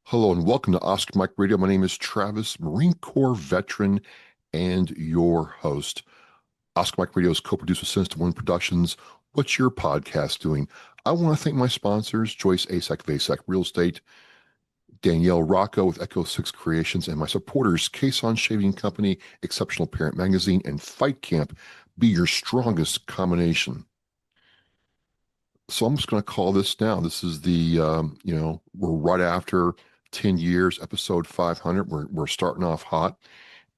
Hello and welcome to Oscar Mike Radio. My name is Travis, Marine Corps veteran and your host. Oscar Mike Radio is co-produced with Sinister One Productions. What's your podcast doing? I want to thank my sponsors, Joyce Asac of Asac Real Estate, Danielle Rocco with Echo 6 Creations, and my supporters, Cason Shaving Company, Exceptional Parent Magazine, and Fight Camp. Be your strongest combination. So I'm just going to call this now. This is we're right after 10 years, episode 500. We're starting off hot.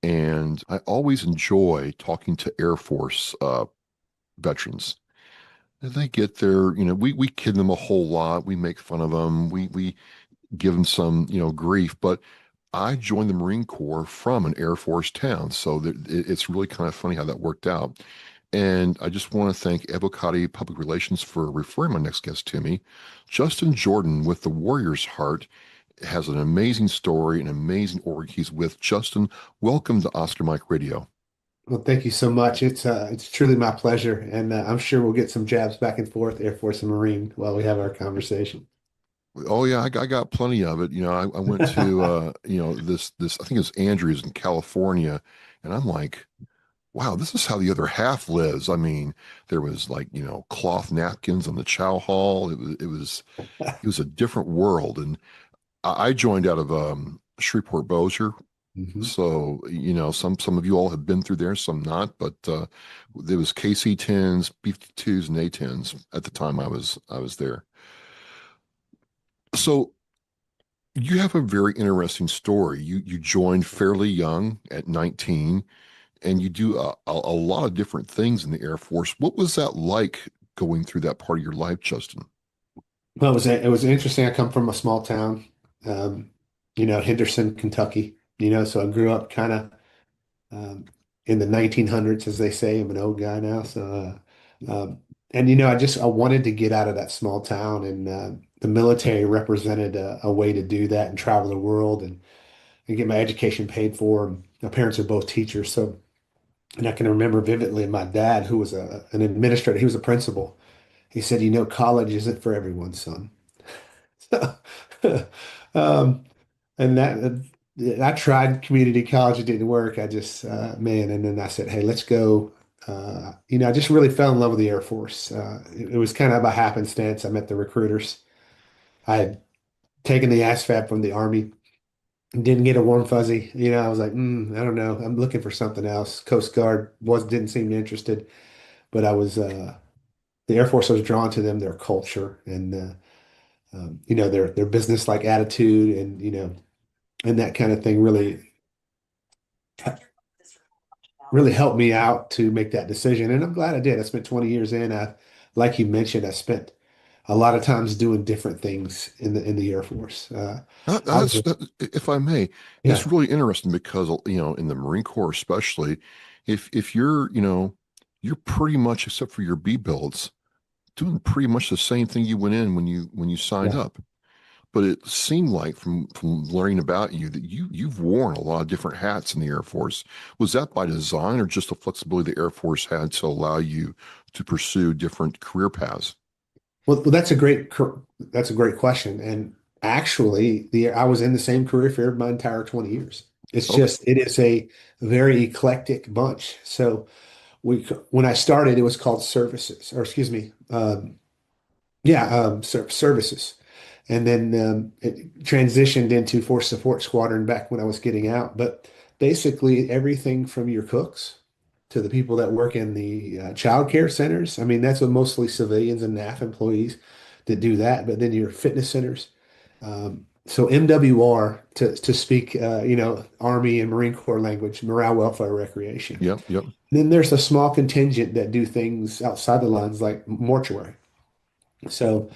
And I always enjoy talking to Air Force veterans. And they get their, we kid them a whole lot. We make fun of them. We give them some, grief. But I joined the Marine Corps from an Air Force town. So it's really kind of funny how that worked out. And I just want to thank Evocati Public Relations for referring my next guest to me. Justin Jordan with the Warrior's Heart has an amazing story, an amazing org he's with. Justin, welcome to Oscar Mike Radio. Well, thank you so much. It's truly my pleasure, and I'm sure we'll get some jabs back and forth, Air Force and Marine, while we have our conversation. Oh yeah, I got plenty of it. I went to this I think it's Andrews in California, and I'm like, wow, this is how the other half lives. I mean, there was like, cloth napkins on the chow hall. It was a different world. And I joined out of Shreveport Bossier. Mhm. So, some of you all have been through there, some not, but there was KC-10s, B-52s, and A-10s at the time I was there. So you have a very interesting story. You joined fairly young at 19, and you do a lot of different things in the Air Force. What was that like going through that part of your life, Justin? Well, it was interesting. I come from a small town, um, Henderson, Kentucky. So I grew up kind of in the 1900s, as they say. I'm an old guy now, so and I wanted to get out of that small town, and the military represented a way to do that and travel the world and get my education paid for. My parents are both teachers, so and I can remember vividly my dad, who was an administrator, he was a principal. He said, college isn't for everyone, son. um, and I tried community college, it didn't work. I just, man, and then I said, hey, let's go. I just really fell in love with the Air Force. It was kind of by happenstance. I met the recruiters. I had taken the ASVAB from the Army. Didn't get a warm fuzzy. I was like, I don't know. I'm looking for something else. Coast Guard didn't seem interested, but the Air Force. I was drawn to them, their culture, and their business-like attitude, and and that kind of thing really helped me out to make that decision. And I'm glad I did. I spent 20 years in. Like you mentioned, I spent a lot of times doing different things in the Air Force. I was, If I may, it's yeah. really interesting because in the Marine Corps especially, if you're pretty much except for your B builds doing pretty much the same thing you went in when you signed Yeah. up. But it seemed like from learning about you that you've worn a lot of different hats in the Air Force. Was that by design or just the flexibility the Air Force had to allow you to pursue different career paths? Well, that's a great question. And actually, I was in the same career field my entire 20 years. Okay. It is a very eclectic bunch. So when I started, it was called services, or excuse me, yeah, services. And then it transitioned into Force Support Squadron back when I was getting out. But basically, everything from your cooks to the people that work in the child care centers. I mean, that's mostly civilians and NAF employees that do that. But then your fitness centers. So MWR, to speak, Army and Marine Corps language, morale, welfare, recreation. Yep, yep. Then there's a small contingent that do things outside the lines like mortuary. So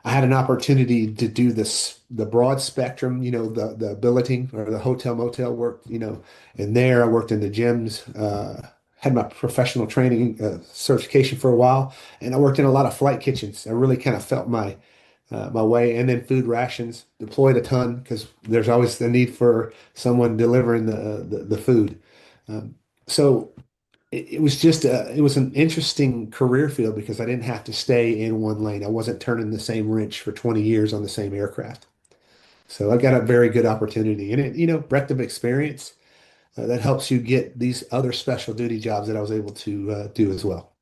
I had an opportunity to do the broad spectrum, the billeting or the hotel motel work, and there I worked in the gyms, had my professional training certification for a while, and I worked in a lot of flight kitchens. I really kind of felt my way, and then food rations, deployed a ton because there's always the need for someone delivering the food. Um, so it was it was an interesting career field because I didn't have to stay in one lane. I wasn't turning the same wrench for 20 years on the same aircraft. So I got a very good opportunity, and breadth of experience that helps you get these other special duty jobs that I was able to do as well.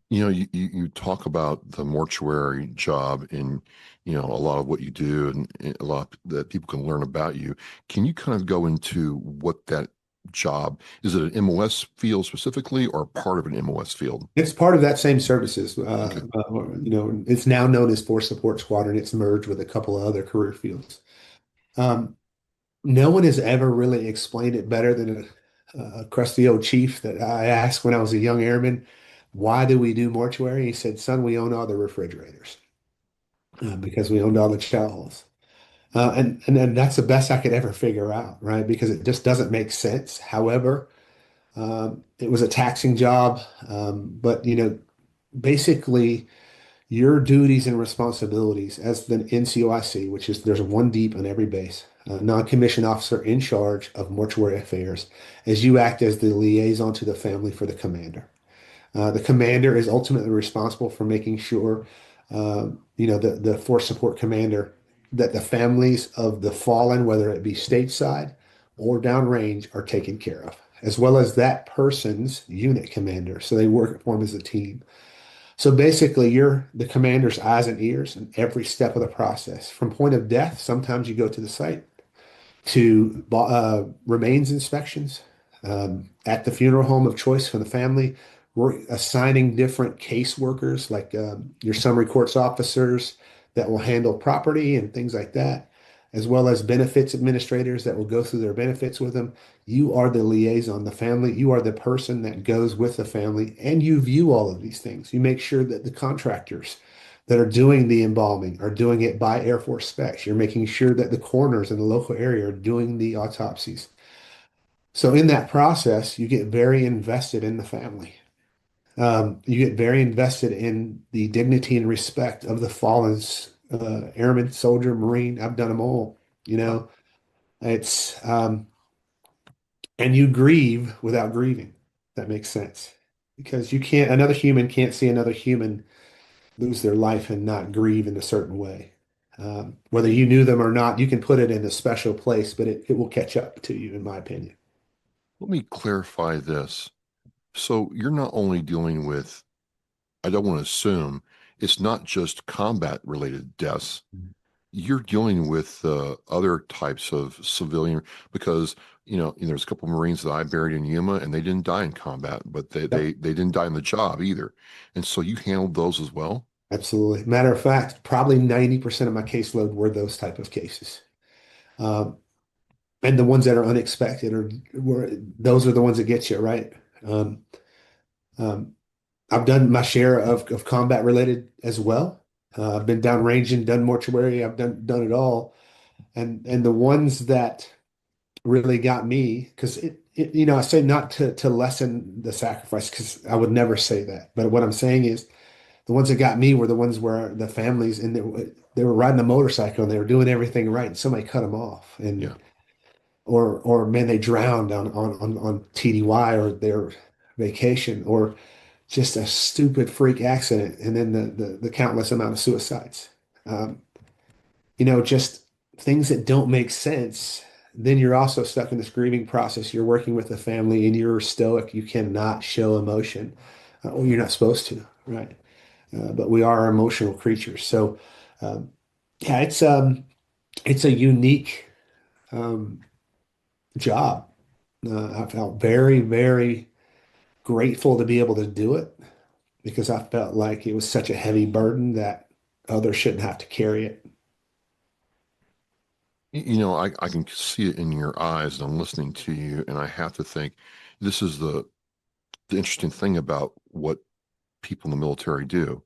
You talk about the mortuary job and, a lot of what you do and a lot that people can learn about you. Can you kind of go into what that job is? It an MOS field specifically or part of an MOS field? It's part of that same services. Okay. It's now known as Force Support Squadron. It's merged with a couple of other career fields. Um, no one has ever really explained it better than a crusty old chief that I asked when I was a young airman, why do we do mortuary? He said, son, we own all the refrigerators because we owned all the chow halls. And then that's the best I could ever figure out, right? Because it just doesn't make sense. However, it was a taxing job, but basically your duties and responsibilities as the NCOIC, which is there's one deep on every base, non-commissioned officer in charge of mortuary affairs, as you act as the liaison to the family for the commander. The commander is ultimately responsible for making sure, the force support commander, that the families of the fallen, whether it be stateside or downrange, are taken care of, as well as that person's unit commander. So they work form as a team. So basically, you're the commander's eyes and ears in every step of the process. From point of death, sometimes you go to the site to remains inspections at the funeral home of choice for the family. We're assigning different caseworkers, like your summary courts officers that will handle property and things like that, as well as benefits administrators that will go through their benefits with them. You are the liaison, the family. You are the person that goes with the family, and you view all of these things. You make sure that the contractors that are doing the embalming are doing it by Air Force specs. You're making sure that the coroners in the local area are doing the autopsies. So in that process, you get very invested in the family. You get very invested in the dignity and respect of the fallen's airman, soldier, Marine. I've done them all. You Wow. know, it's and you grieve without grieving. That makes sense because you can't. Another human can't see another human lose their life and not grieve in a certain way. Whether you knew them or not, you can put it in a special place, but it will catch up to you, in my opinion. Let me clarify this. So you're not only dealing with, I don't want to assume, it's not just combat related deaths. You're dealing with other types of civilian because there's a couple of Marines that I buried in Yuma and they didn't die in combat, but they Yep, they they didn't die in the job either. And so you handled those as well. absolutely. Matter of fact, probably 90% of my caseload were those type of cases. Um, and the ones that are unexpected those are the ones that get you, right? Um, um, I've done my share of combat related as well. I've been downranging, done mortuary, I've done it all. And the ones that really got me because I say not to lessen the sacrifice because I would never say that. But what I'm saying is the ones that got me were the ones where the families and they were riding a motorcycle and they were doing everything right and somebody cut them off Yeah. and or man they drowned on TDY or their vacation or just a stupid freak accident and then the countless amount of suicides. Um, just things that don't make sense, then you're also stuck in this grieving process. You're working with a family and you're stoic. You cannot show emotion, or you're not supposed to, right? But we are emotional creatures. So, um, yeah, it's a unique um, job. I felt very, very grateful to be able to do it because I felt like it was such a heavy burden that others shouldn't have to carry it. I can see it in your eyes and I'm listening to you, and I have to think this is the interesting thing about what people in the military do.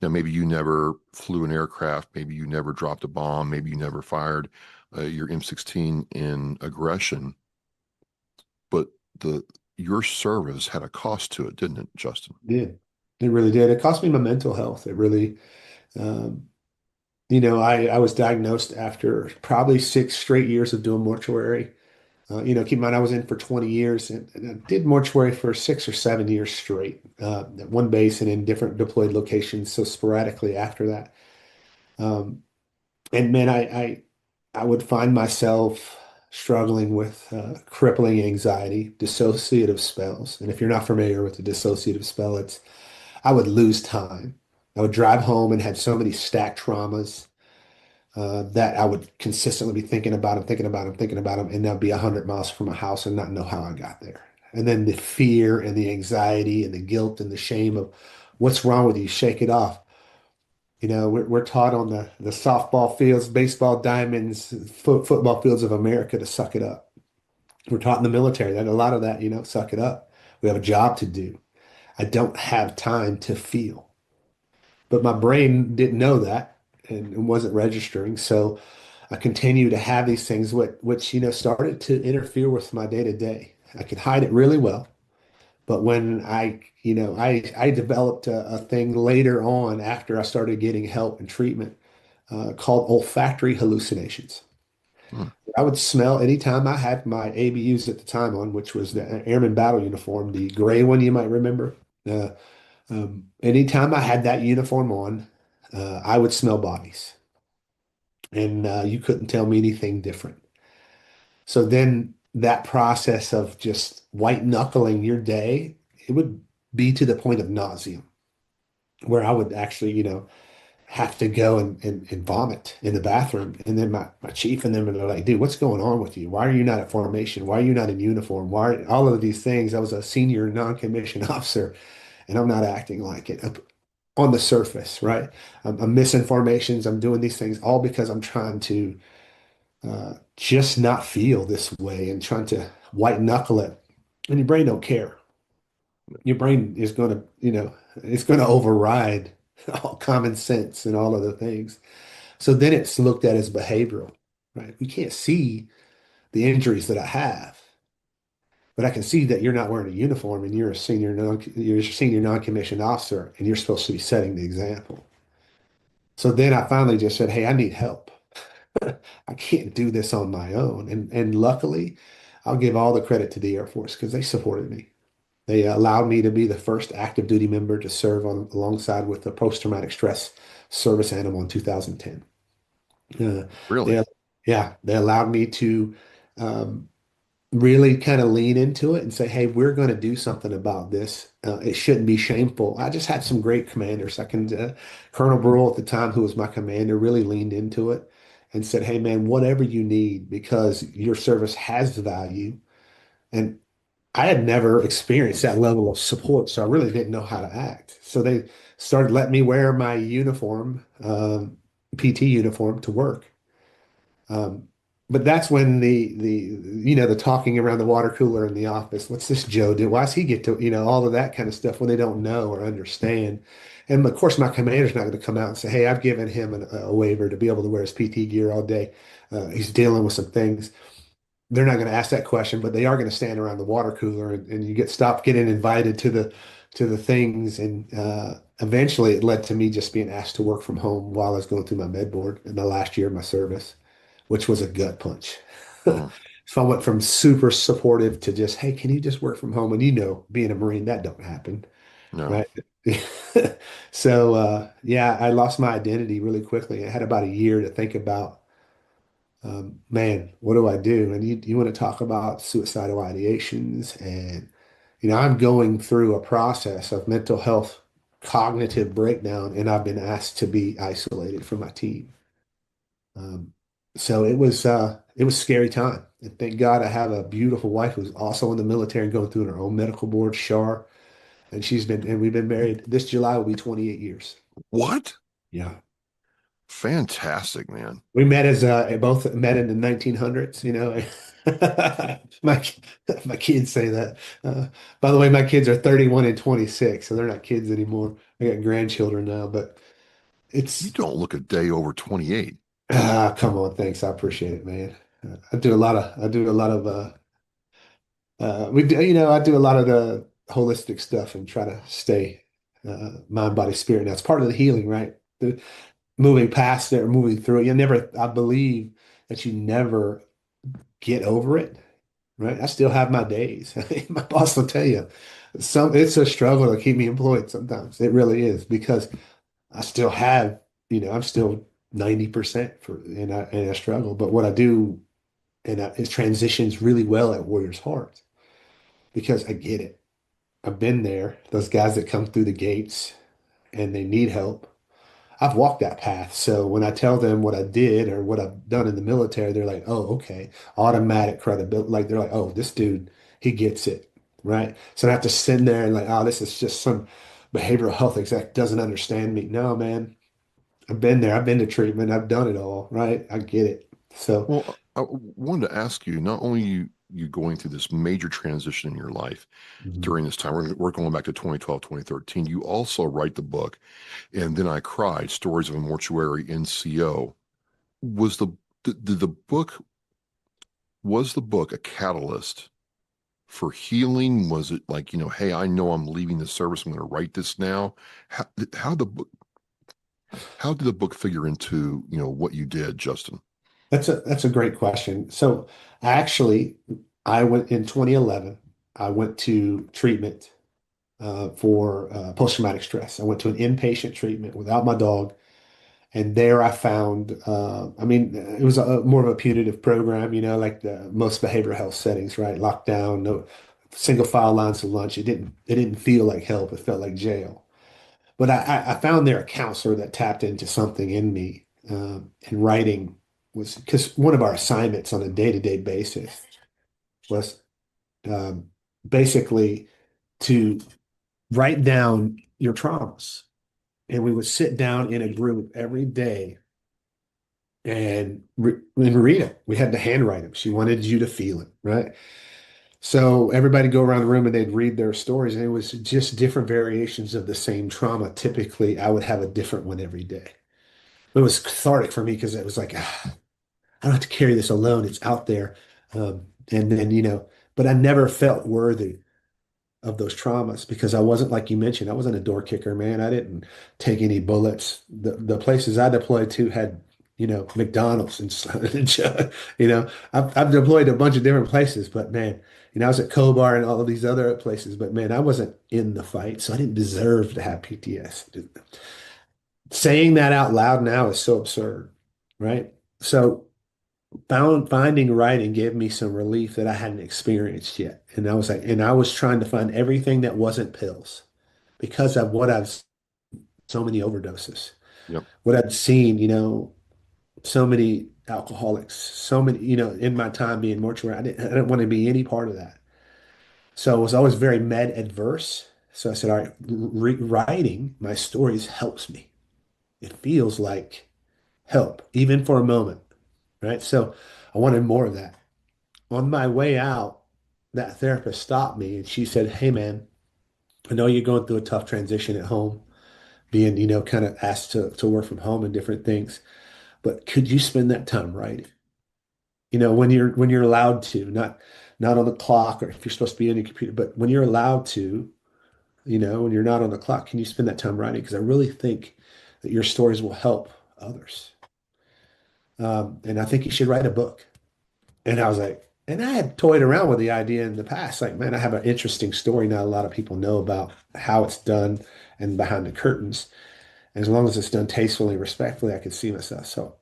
Now, maybe you never flew an aircraft, maybe you never dropped a bomb, maybe you never fired your M16 in aggression, but the your service had a cost to it, didn't it, Justin? It did. It really did. It cost me my mental health. It really, um, I was diagnosed after probably 6 straight years of doing mortuary. Keep in mind, I was in for 20 years and I did mortuary for 6 or 7 years straight at one base and in different deployed locations, so sporadically after that. And man, I would find myself struggling with crippling anxiety, dissociative spells. And if you're not familiar with the dissociative spell, it's I would lose time. I would drive home and had so many stacked traumas that I would consistently be thinking about them, thinking about them, thinking about them, and I'd be 100 miles from my house and not know how I got there. And then the fear and the anxiety and the guilt and the shame of what's wrong with you, shake it off. We're taught on the softball fields, baseball diamonds, football fields of America to suck it up. We're taught in the military that a lot of that, suck it up. We have a job to do. I don't have time to feel. But my brain didn't know that and wasn't registering. So I continue to have these things which started to interfere with my day to day. I could hide it really well. But when I developed a thing later on after I started getting help and treatment called olfactory hallucinations. Hmm. I would smell anytime I had my ABUs at the time on, which was the Airman Battle uniform, the gray one you might remember. Anytime I had that uniform on, I would smell bodies, and you couldn't tell me anything different. So then that process of just white knuckling your day, it would be to the point of nausea, where I would actually, have to go and vomit in the bathroom. And then my chief and them are like, dude, what's going on with you? Why are you not at formation? Why are you not in uniform? Why all of these things? I was a senior non-commissioned officer and I'm not acting like it on the surface, right? I'm missing formations. I'm doing these things all because I'm trying to just not feel this way and trying to white knuckle it. And your brain don't care. Your brain is going to, it's going to override all common sense and all of the things. So then it's looked at as behavioral, right? We can't see the injuries that I have, but I can see that you're not wearing a uniform and you're a senior non-commissioned officer and you're supposed to be setting the example. So then I finally just said, "Hey, I need help. I can't do this on my own." And luckily, I'll give all the credit to the Air Force because they supported me. They allowed me to be the first active duty member to serve alongside with the post-traumatic stress service animal in 2010. Really? They, yeah, they allowed me to um, really kind of lean into it and say, "Hey, we're going to do something about this. It shouldn't be shameful." I just had some great commanders. Colonel Burrell at the time, who was my commander, really leaned into it and said, "Hey, man, whatever you need, because your service has value." And I had never experienced that level of support, so I really didn't know how to act. So they started letting me wear my uniform, PT uniform, to work. Um, but that's when the talking around the water cooler in the office. What's this Joe do? Why does he get to all of that kind of stuff when they don't know or understand? And of course, my commander's not going to come out and say, "Hey, I've given him a waiver to be able to wear his PT gear all day. He's dealing with some things." They're not going to ask that question, but they are going to stand around the water cooler and you get stopped getting invited to the things. And eventually it led to me just being asked to work from home while I was going through my med board in the last year of my service, which was a gut punch. Hmm. So I went from super supportive to just, "Hey, can you just work from home?" And being a Marine, that don't happen, No. right? So yeah, I lost my identity really quickly. I had about a year to think about man, what do I do? And you want to talk about suicidal ideations. And, I'm going through a process of mental health cognitive breakdown, and I've been asked to be isolated from my team. Um, so it was a scary time. And thank God I have a beautiful wife who's also in the military and going through her own medical board, Shar. And we've been married. This July will be 28 years. What? Yeah. Fantastic, man. We met as both met in the 1900s, My my kids say that. By the way, my kids are 31 and 26, so they're not kids anymore. I got grandchildren now, but You it's don't look a day over 28. come on, thanks. I appreciate it, man. I do a lot of we do, I do a lot of the holistic stuff and try to stay mind, body, spirit. That's part of the healing, right? Moving past it or moving through it. I believe that you never get over it, right? I still have my days. My boss will tell you it's a struggle to keep me employed sometimes. It really is because I still have, I'm still 90% and I struggle. But what I do it transitions really well at Warriors Heart because I get it. I've been there. Those guys that come through the gates and they need help. I've walked that path. So when I tell them what I did or what I've done in the military, they're like, "Oh, okay." Automatic credibility. Like they're like, "Oh, this dude, he gets it." Right? So I have to sit there and like, "Oh, this is just some behavioral health exec doesn't understand me." No, man. I've been there. I've been to treatment. I've done it all, right? I get it. So, Well, I wanted to ask you, not only you going through this major transition in your life mhm. during this time, we're going back to 2012, 2013. You also write the book, And Then I Cried, Stories of a Mortuary NCO. Was did the book a catalyst for healing? Was it like, hey, I know I'm leaving the service. I'm going to write this now. How, how the book, how did the book figure into, what you did, Justin? That's a great question. So actually, I went in 2011. I went to treatment for post-traumatic stress. I went to an inpatient treatment without my dog, and there I found. I mean, it was more of a punitive program, like the most behavioral health settings, right? Lockdown, no single file lines to lunch. It didn't feel like help. It felt like jail. But I found there a counselor that tapped into something in me. And writing was because one of our assignments on a day-to-day basis was um, basically to write down your traumas. And we would sit down in a group every day and read it. We had to handwrite them. She wanted you to feel it, right? So everybody go around the room and they'd read their stories, and it was just different variations of the same trauma. Typically, I would have a different one every day. It was cathartic for me because it was like, I don't have to carry this alone. It's out there. And then, but I never felt worthy of those traumas because I wasn't, like you mentioned, I wasn't a door kicker, man. I didn't take any bullets. The places I deployed to had, McDonald's and I've deployed to a bunch of different places, but man, I was at Kobar and all of these other places, but man, I wasn't in the fight, so I didn't deserve to have PTSD. Saying that out loud now is so absurd, right? So finding writing gave me some relief that I hadn't experienced yet. And I was trying to find everything that wasn't pills because of what I've so many overdoses, Yep. what I've seen, so many alcoholics, so many, in my time being mortuary, I didn't want to be any part of that. So I was always very med adverse. So I said, all right, writing my stories helps me. It feels like help, even for a moment, right? So I wanted more of that. On my way out, that therapist stopped me and she said, "Hey, man, I know you're going through a tough transition at home, being, kind of asked to work from home and different things, but could you spend that time writing? When you're allowed to, not on the clock or if you're supposed to be on your computer, but when you're allowed to, when you're not on the clock, can you spend that time writing? Because I really think that your stories will help others. And I think you should write a book." And I was like, and I had toyed around with the idea in the past, like, man, I have an interesting story not a lot of people know about how it's done and behind the curtains. And as long as it's done tastefully and respectfully, I could see myself. So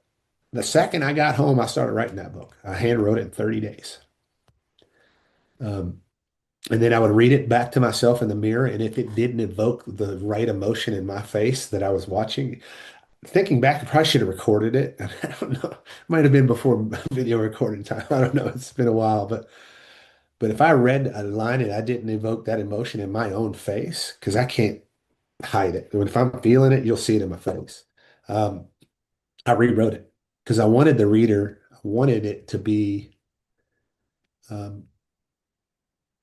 the second I got home, I started writing that book. I hand wrote it in 30 days. Um, and then I would read it back to myself in the mirror. And if it didn't evoke the right emotion in my face that I was watching, thinking back, I probably should have recorded it. I don't know. It might have been before video recording time. I don't know. It's been a while, but if I read a line and I didn't evoke that emotion in my own face, because I can't hide it. If I'm feeling it, you'll see it in my face. Um, I rewrote it because I wanted it to be, um,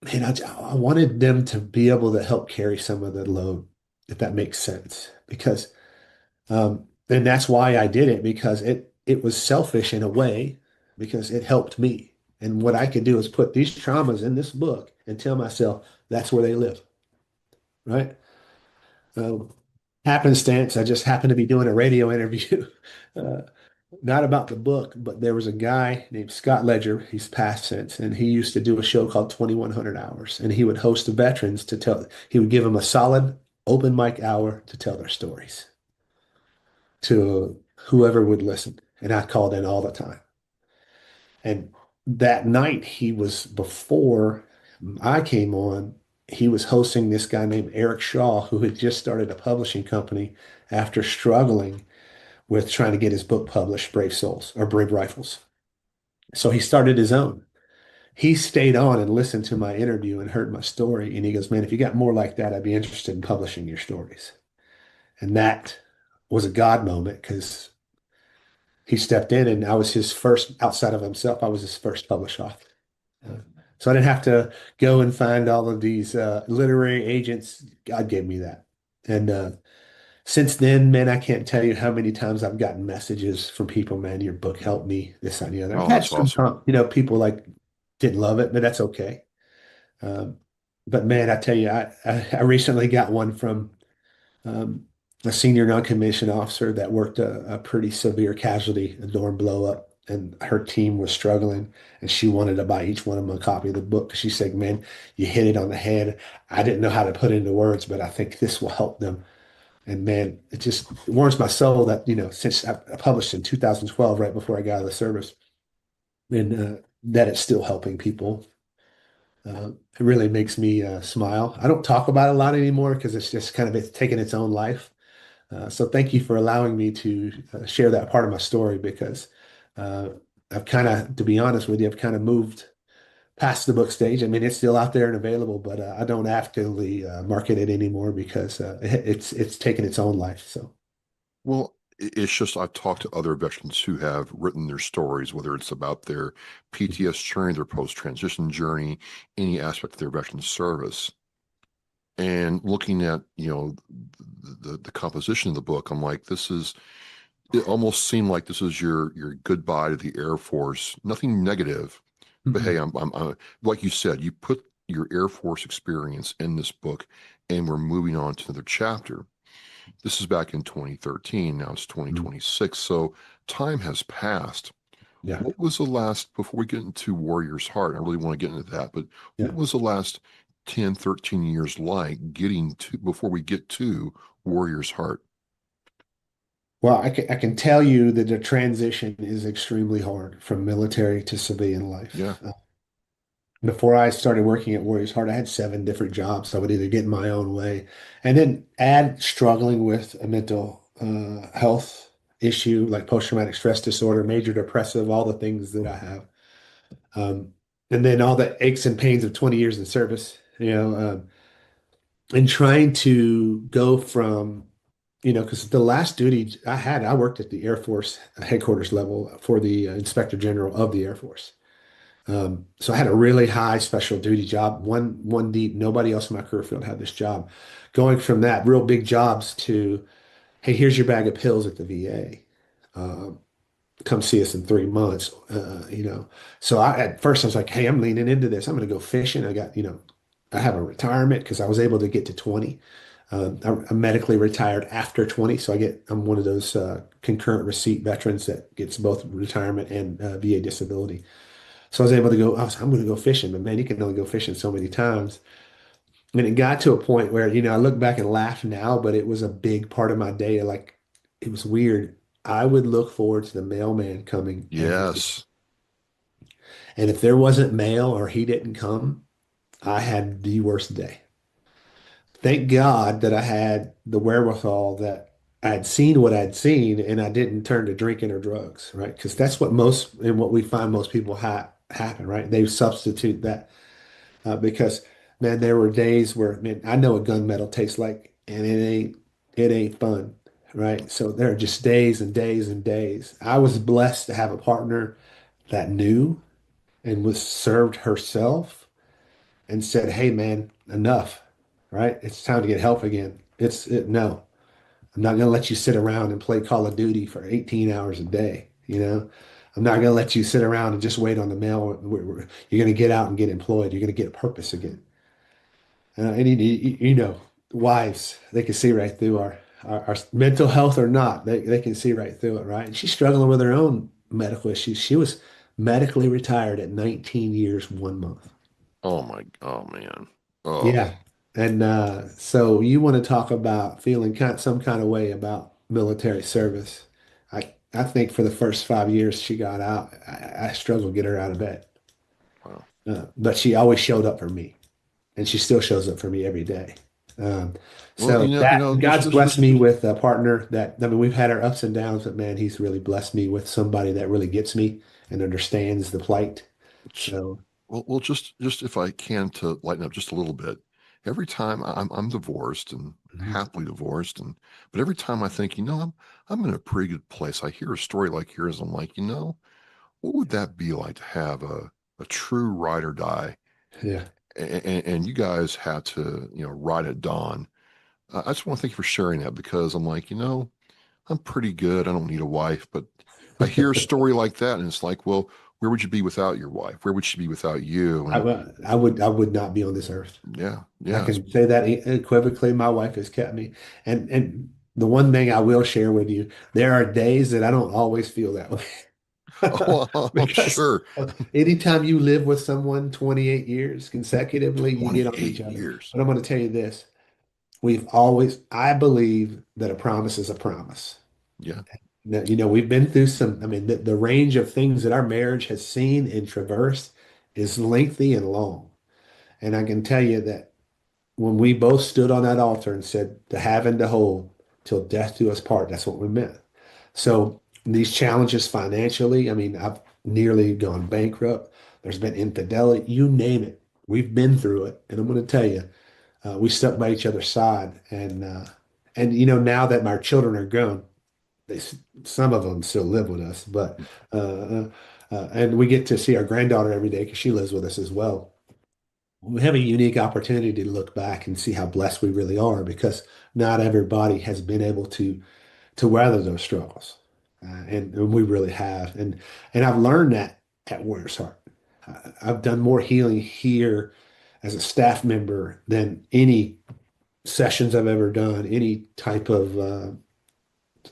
man, I wanted them to be able to help carry some of the load, if that makes sense. Because, and that's why I did it because it was selfish in a way because it helped me. And what I could do is put these traumas in this book and tell myself that's where they live, right? Um, Happenstance, I just happened to be doing a radio interview, uh, not about the book, but there was a guy named Scott Ledger. He's passed since, and he used to do a show called 2100 Hours, and he would host the veterans he would give them a solid open mic hour to tell their stories. to whoever would listen. And I called in all the time. And that night, before I came on, he was hosting this guy named Eric Shaw, who had just started a publishing company after struggling with trying to get his book published, Brave Souls or Brave Rifles. So he started his own. He stayed on and listened to my interview and heard my story. And he goes, "Man, if you got more like that, I'd be interested in publishing your stories." And that was a God moment because he stepped in and I was his first, outside of himself, I was his first published author. Uh, So I didn't have to go and find all of these literary agents. God gave me that. And since then, man, I can't tell you how many times I've gotten messages from people, man, your book helped me, this, that, and the other. I've Oh, had that's some, awesome. people like didn't love it, but that's okay. Um, but man, I tell you, I recently got one from um, a senior non-commissioned officer that worked a pretty severe casualty, a dorm blow up, and her team was struggling, and she wanted to buy each one of them a copy of the book because she said, "Man, you hit it on the head. I didn't know how to put it into words, but I think this will help them." And man, it just warms my soul that, since I published in 2012, right before I got out of the service, and that it's still helping people. It really makes me smile. I don't talk about it a lot anymore because it's taken its own life. So thank you for allowing me to share that part of my story because uh, I've kind of, to be honest with you, I've kind of moved past the book stage. I mean, it's still out there and available, but I don't actively market it anymore because it's taken its own life. So. Well, it's just I've talked to other veterans who have written their stories, whether it's about their PTS journey, their post-transition journey, any aspect of their veteran service. And looking at, the composition of the book, I'm like, it almost seemed like this is your goodbye to the Air Force. Nothing negative, but hey, Mhm. I'm like you said, you put your Air Force experience in this book, and we're moving on to another chapter. This is back in 2013. Now it's Mhm. 2026. So time has passed. Yeah. What was the last, before we get into Warrior's Heart, I really want to get into that, but what Yeah. was the last 10, 13 years like getting to, before we get to Warrior's Heart? Well, I can tell you that the transition is extremely hard from military to civilian life. Yeah. Before I started working at Warriors Heart, I had 7 different jobs. I would either get in my own way and then add struggling with a mental health issue like post-traumatic stress disorder, major depressive, all the things that I have. Um, and then all the aches and pains of 20 years in service, and trying to go from, because the last duty I had, I worked at the Air Force headquarters level for the Inspector General of the Air Force. So I had a really high special duty job, one deep. Nobody else in my career field had this job. Going from that real big jobs to, hey, here's your bag of pills at the VA. Come see us in 3 months. So at first I was like, hey, I'm leaning into this. I'm going to go fishing. I have a retirement because I was able to get to 20. I'm medically retired after 20, so I'm one of those concurrent receipt veterans that gets both retirement and VA disability. So I was able to go, I'm going to go fishing, but man, you can only go fishing so many times. And it got to a point where, I look back and laugh now, but it was a big part of my day. Like, it was weird. I would look forward to the mailman coming every day. Yes. And if there wasn't mail or he didn't come, I had the worst day. Thank God that I had the wherewithal that I had seen what I'd seen and I didn't turn to drinking or drugs, right? Because that's what we find most people happen, right? They substitute that because man, there were days where, man, I know what gunmetal tastes like, and it ain't fun, right? So there are just days and days and days. I was blessed to have a partner that knew and was served herself and said, "Hey, man, enough, right? It's time to get help again. No, I'm not gonna let you sit around and play Call of Duty for 18 hours a day, I'm not gonna let you sit around and just wait on the mail. You're gonna get out and get employed. You're gonna get a purpose again." And wives, they can see right through our mental health or not. They can see right through it, right? And she's struggling with her own medical issues. She was medically retired at 19 years, 1 month. Oh man. Oh, Yeah. And so you want to talk about feeling some kind of way about military service. I think for the first 5 years she got out, I struggled to get her out of bed. Wow. But she always showed up for me, and she still shows up for me every day. Um, Well, so that God's blessed there's me with a partner that, I mean, we've had our ups and downs, but man, he's really blessed me with somebody that really gets me and understands the plight. So, just if I can to lighten up just a little bit. Every time I'm divorced and mhm, happily divorced, and but every time I think, I'm in a pretty good place. I hear a story like yours. I'm like, what would that be like to have a true ride or die? yeah. And you guys had to, ride at dawn. I just want to thank you for sharing that because I'm like, I'm pretty good. I don't need a wife, but I hear a story like that, and it's like, well, where would you be without your wife? Where would she be without you? And I would not be on this earth. yeah, I yeah. can say that equivocally. My wife has kept me. And the one thing I will share with you, there are days that I don't always feel that way. Oh, I'm Because sure. anytime you live with someone 28 years consecutively, you get on each 28 other. years. But I'm going to tell you this. I believe that a promise is a promise. Yeah. Now, we've been through some, I mean, the range of things that our marriage has seen and traversed is lengthy and long. And I can tell you that when we both stood on that altar and said, to have and to hold till death do us part, that's what we meant. So these challenges financially, I mean, I've nearly gone bankrupt. There's been infidelity, you name it. We've been through it. And I'm going to tell you, we stuck by each other's side. And now that my children are grown, they, some of them still live with us, but, and we get to see our granddaughter every day because she lives with us as well. We have a unique opportunity to look back and see how blessed we really are because not everybody has been able to weather those struggles, and we really have. And I've learned that at Warrior's Heart. I've done more healing here as a staff member than any sessions I've ever done, any type of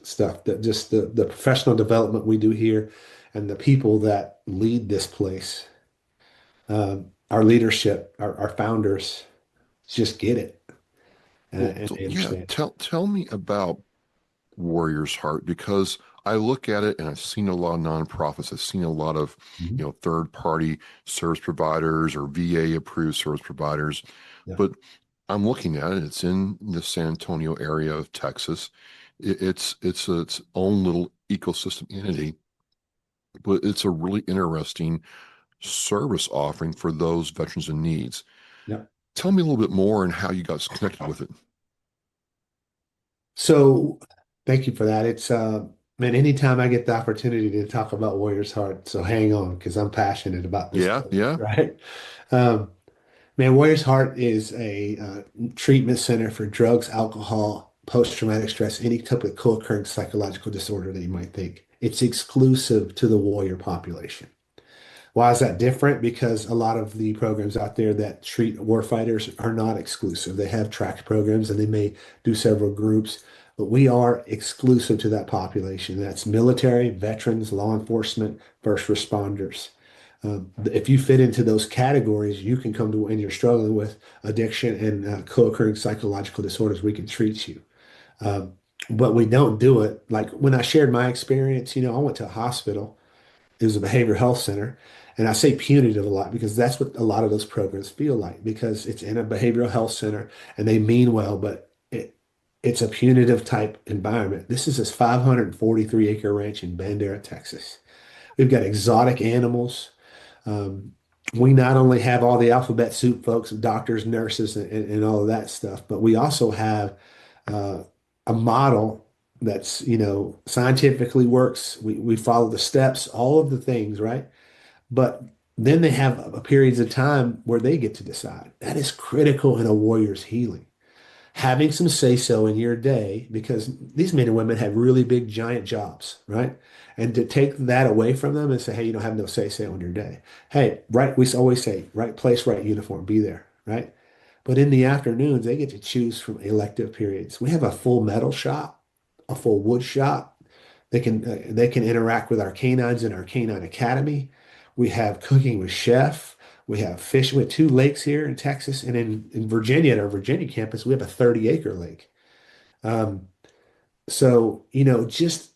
stuff. That just the professional development we do here, and the people that lead this place, our leadership, our founders just get it, Well, and they yeah, understand. tell me about Warrior's Heart because I look at it and I've seen a lot of nonprofits. I've seen a lot of, Mhm. third party service providers or VA approved service providers. Yeah, But I'm looking at it. It's in the San Antonio area of Texas. It's its own little ecosystem entity, but it's a really interesting service offering for those veterans in needs. yeah. Tell me a little bit more and how you got connected with it. So thank you for that. It's man, anytime I get the opportunity to talk about Warrior's Heart, so hang on because I'm passionate about this Yeah, place, yeah. right? Um, Man, Warrior's Heart is a treatment center for drugs, alcohol, post-traumatic stress, any type of co-occurring psychological disorder that you might think. It's exclusive to the warrior population. Why is that different? Because a lot of the programs out there that treat warfighters are not exclusive. They have tracked programs and they may do several groups, but we are exclusive to that population. That's military, veterans, law enforcement, first responders. If you fit into those categories, you can come to and you're struggling with addiction and co-occurring psychological disorders, we can treat you. Um, but we don't do it like when I shared my experience, I went to a hospital. It was a behavioral health center. And I say punitive a lot because that's what a lot of those programs feel like because it's in a behavioral health center and they mean well, but it's a punitive type environment. This is this 543-acre ranch in Bandera, Texas. We've got exotic animals. Um, we not only have all the alphabet soup folks, doctors, nurses, and all of that stuff, but we also have uh, a model that's, scientifically works. We follow the steps, all of the things, right? But then they have periods of time where they get to decide. That is critical in a warrior's healing. Having some say so in your day, because these men and women have really big, giant jobs, right? And to take that away from them and say, hey, you don't have no say so in your day. Hey, right, we always say, right place, right uniform, be there, right? But in the afternoons, they get to choose from elective periods. We have a full metal shop, a full wood shop. They can interact with our canines in our canine academy. We have cooking with chef. We have fishing with two lakes here in Texas, and in Virginia at our Virginia campus, we have a 30-acre lake. Um, So, just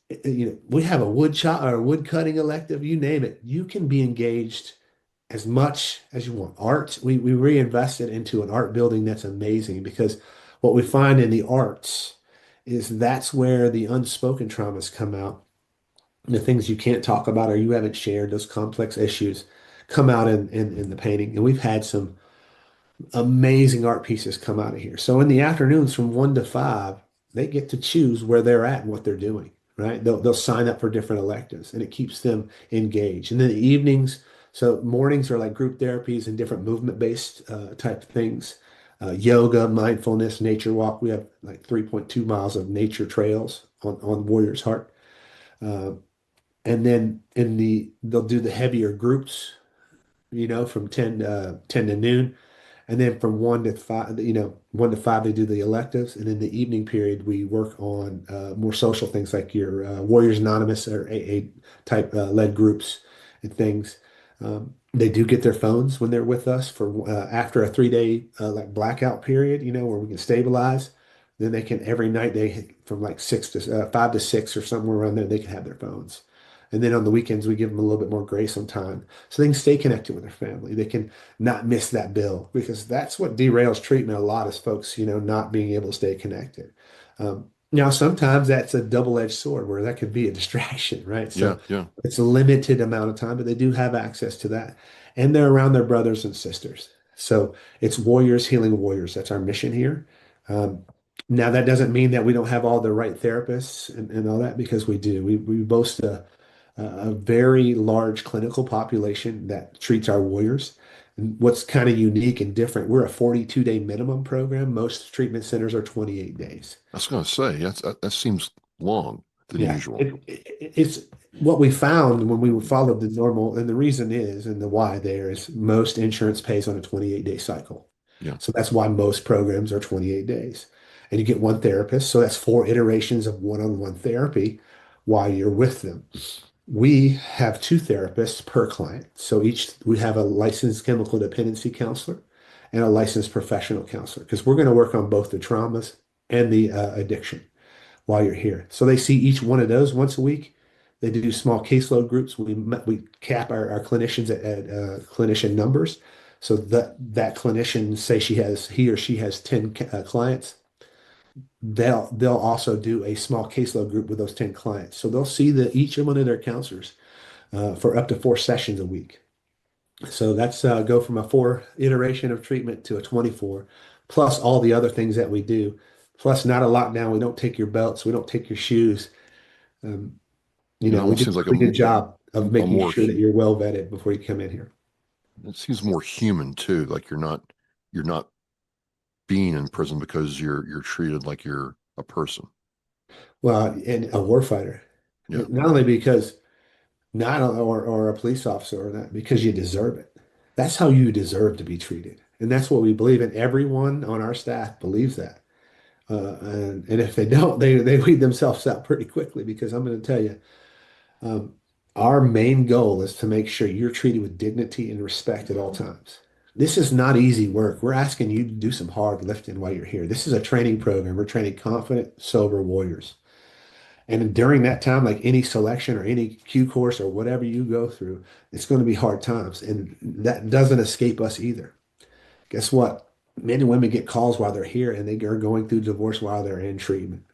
we have a wood chop or a wood cutting elective, you name it. You can be engaged as much as you want. Art, we reinvested into an art building that's amazing because what we find in the arts is that's where the unspoken traumas come out. The things you can't talk about or you haven't shared, those complex issues come out in the painting. And we've had some amazing art pieces come out of here. So in the afternoons from 1 to 5, they get to choose where they're at and what they're doing, right? They'll sign up for different electives and it keeps them engaged. And then the evenings, so mornings are like group therapies and different movement-based type things. Yoga, mindfulness, nature walk. We have like 3.2 miles of nature trails on Warrior's Heart. Uh, and then they'll do the heavier groups, from 10 to noon. And then from 1 to 5, 1 to 5, they do the electives. And in the evening period, we work on more social things like your Warriors Anonymous or AA type led groups and things. They do get their phones when they're with us for after a 3 day like blackout period, where we can stabilize. Then they can every night from like 5 to 6 or somewhere around there, they can have their phones. And then on the weekends, we give them a little bit more grace on time so they can stay connected with their family. They can not miss that bill because that's what derails treatment a lot is folks, not being able to stay connected. Now, sometimes that's a double-edged sword where that could be a distraction, right? Yeah, So yeah. it's a limited amount of time, but they do have access to that. And they're around their brothers and sisters. So it's warriors healing warriors. That's our mission here. Um, Now, that doesn't mean that we don't have all the right therapists and all that because we do. We boast a very large clinical population that treats our warriors. And what's kind of unique and different, we're a 42-day minimum program. Most treatment centers are 28 days. I was going to say that seems long than Yeah, usual. it's what we found when we followed the normal, and the reason is, and the why there is most insurance pays on a 28-day cycle. Yeah. So that's why most programs are 28 days. And you get one therapist. So that's 4 iterations of one-on-one therapy while you're with them. We have 2 therapists per client. So we have a licensed chemical dependency counselor and a licensed professional counselor because we're going to work on both the traumas and the addiction while you're here. So they see each one of those once a week. They do small caseload groups. We cap our clinicians at clinician numbers. So that clinician, say he or she has 10 clients, they'll also do a small caseload group with those 10 clients. So they'll see each one of their counselors for up to 4 sessions a week. So that's go from a 4 iteration of treatment to a 24, plus all the other things that we do. Plus, not a lockdown. We don't take your belts. We don't take your shoes. Um, It we almost do seems like a really good job of a making more sure that you're well vetted before you come in here. it seems more human too. Like you're not being in prison because you're treated like you're a person. Well, and a warfighter, Yeah. not only because not or a police officer or that, because you deserve it. That's how you deserve to be treated, and that's what we believe. And everyone on our staff believes that. And if they don't, they weed themselves out pretty quickly because I'm going to tell you, um, our main goal is to make sure you're treated with dignity and respect at all times. This is not easy work. We're asking you to do some hard lifting while you're here. This is a training program. We're training confident, sober warriors. And during that time, like any selection or any Q course or whatever you go through, it's going to be hard times. And that doesn't escape us either. Guess what? Men and women get calls while they're here and they are going through divorce while they're in treatment.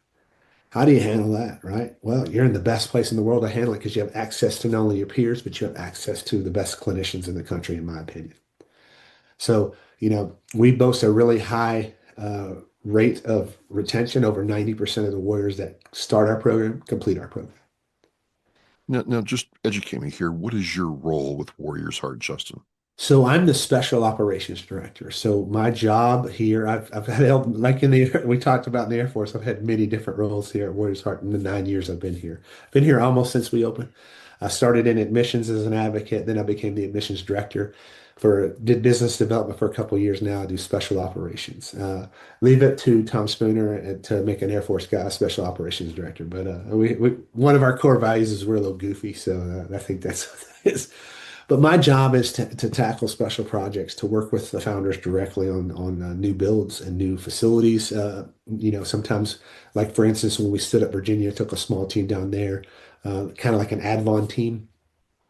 How do you handle that, right? Well, you're in the best place in the world to handle it because you have access to not only your peers, but you have access to the best clinicians in the country, in my opinion. So, we boast a really high rate of retention. Over 90% of the warriors that start our program complete our program. Now, just educate me here. What is your role with Warriors Heart, Justin? So I'm the special operations director. So my job here, I've held like we talked about in the Air Force. I've had many different roles here at Warriors Heart in the 9 years I've been here. Been here almost since we opened. I started in admissions as an advocate, then I became the admissions director did business development for a couple of years now. I do special operations. Leave it to Tom Spooner and to make an Air Force guy a special operations director. But one of our core values is we're a little goofy, so I think that's what it is. But my job is to tackle special projects, to work with the founders directly on new builds and new facilities. Sometimes, like for instance, when we stood up Virginia, took a small team down there, kind of like an Advon team,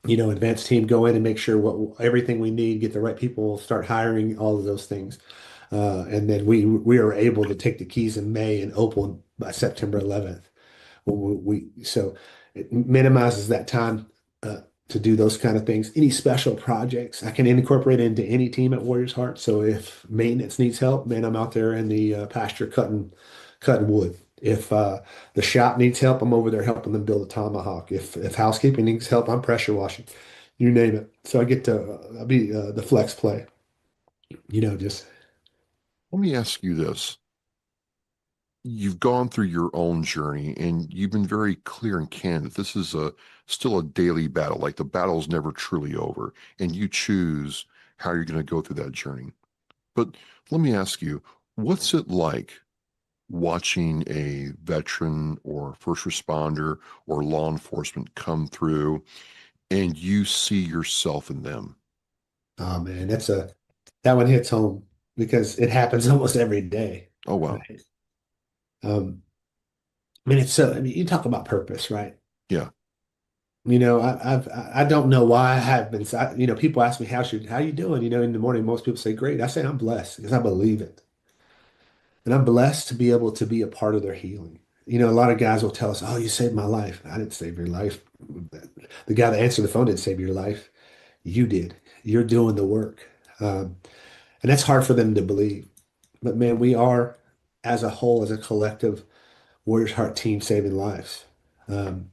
advanced team, go in and make sure what everything we need, get the right people, start hiring, all of those things. And then we are able to take the keys in May and open by September 11th. So it minimizes that time to do those kind of things. Any special projects I can incorporate into any team at Warriors Heart. So if maintenance needs help, man, I'm out there in the pasture cutting wood. If the shop needs help, I'm over there helping them build a tomahawk. If housekeeping needs help, I'm pressure washing. You name it. So I get to I'll be the flex play. Just Let me ask you this. You've gone through your own journey and you've been very clear and candid. This is still a daily battle. Like the battle's never truly over, and you choose how you're going to go through that journey. But let me ask you, what's it like watching a veteran or first responder or law enforcement come through and you see yourself in them? oh man, that one hits home because it happens almost every day, Oh, wow. right? Um, I mean, you talk about purpose, right? Yeah, I don't know why I have been, people ask me, how you doing? In the morning, most people say, great. I say, I'm blessed because I believe it. And I'm blessed to be able to be a part of their healing. A lot of guys will tell us, oh, you saved my life. I didn't save your life. The guy that answered the phone didn't save your life. You did. You're doing the work. Um, and that's hard for them to believe. But man, we are, as a whole, as a collective, Warriors Heart team saving lives. Um,